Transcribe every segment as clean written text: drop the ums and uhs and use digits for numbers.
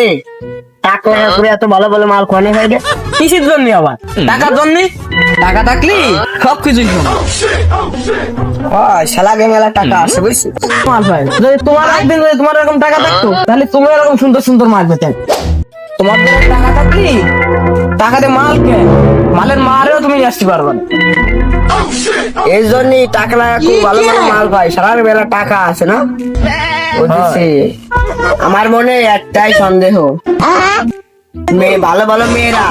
এই টাকা করে এত ভালো ভালো মাল কোনে খাইবে? কিসের জন্য আবার? টাকার জন্য। টাকা থাকলি সব কিছুই সম্ভব। শালাকে মেলা টাকা আছে বুঝছি। মাল ভাই, যদি তোমার একদিন যদি তোমার এরকম টাকা থাকতো তাহলে তুমি এরকম সুন্দর সুন্দর মাল পেতেন। তোমার যদি টাকা থাকলি টাকাতে মাল কেন, মালের মারেও তুমি আসতে পারবে না। এই জন্যই টাকা লাগা খুব ভালো ভালো মাল পাই, সারার বেলা টাকা আছে না বুঝছি। আমার মনে একটাই সন্দেহ, মেয়ে ভালো ভালো মেয়েরা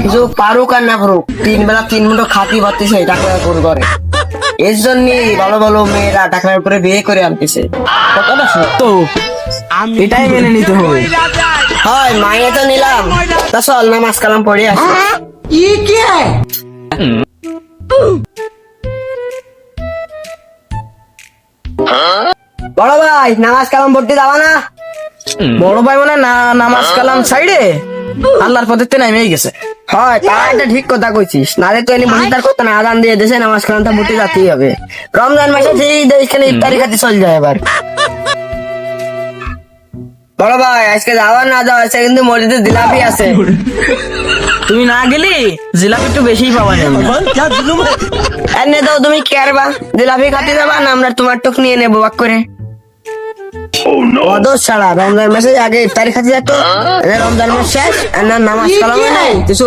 কিছু পারুক আর না পারুক 3 বেলা 3 মুঠো খাতি পাচ্ছে টাকা করে করে। এর জন্যই ভালো ভালো মেয়েরা টাকার উপরে বিয়ে করে আনতেছে। কথাটা সত্য, এটাই মেনে নিতে হবে। হয় মাইনে তো নিলাম, তা চল নামাজ কালাম পড়ে আসি। বড় ভাই নামাজ কালাম পড়তে যাবা না? বড় ভাই মানে না নামাজ কালাম সাইডে আল্লাহর পথে নেমে গেছে। হয় তা একটা ঠিক কথা কইছিস, নালে তো এনে বসে তার কথা না, আদান দিয়ে দেশে নামাজ কালামটা পড়তে যেতেই হবে। রমজান মাসে সেই এখানে ইফতারি খাতে চল যায় এবার। বড় ভাই আজকে যাওয়ার না যাওয়া আজকে কিন্তু মসজিদে জিলাপি আছে। তুমি না গেলি জিলাপি একটু বেশিই পাওয়া যাবে। এনে তো তুমি কি করবা, জিলাপি খাতে যাবা না আমরা তোমার টুক নিয়ে নেবো বাক করে? অদর ছাড়া রমজান মাসে আগে ইফতারি খাতে যেত, রমজান মাস শেষ আর না নামাজ কালামে নাই কিছু,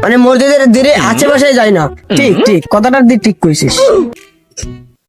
মানে মসজিদের দিকে আশেপাশে যায় না। ঠিক ঠিক, কথাটার দিক ঠিক কইছিস।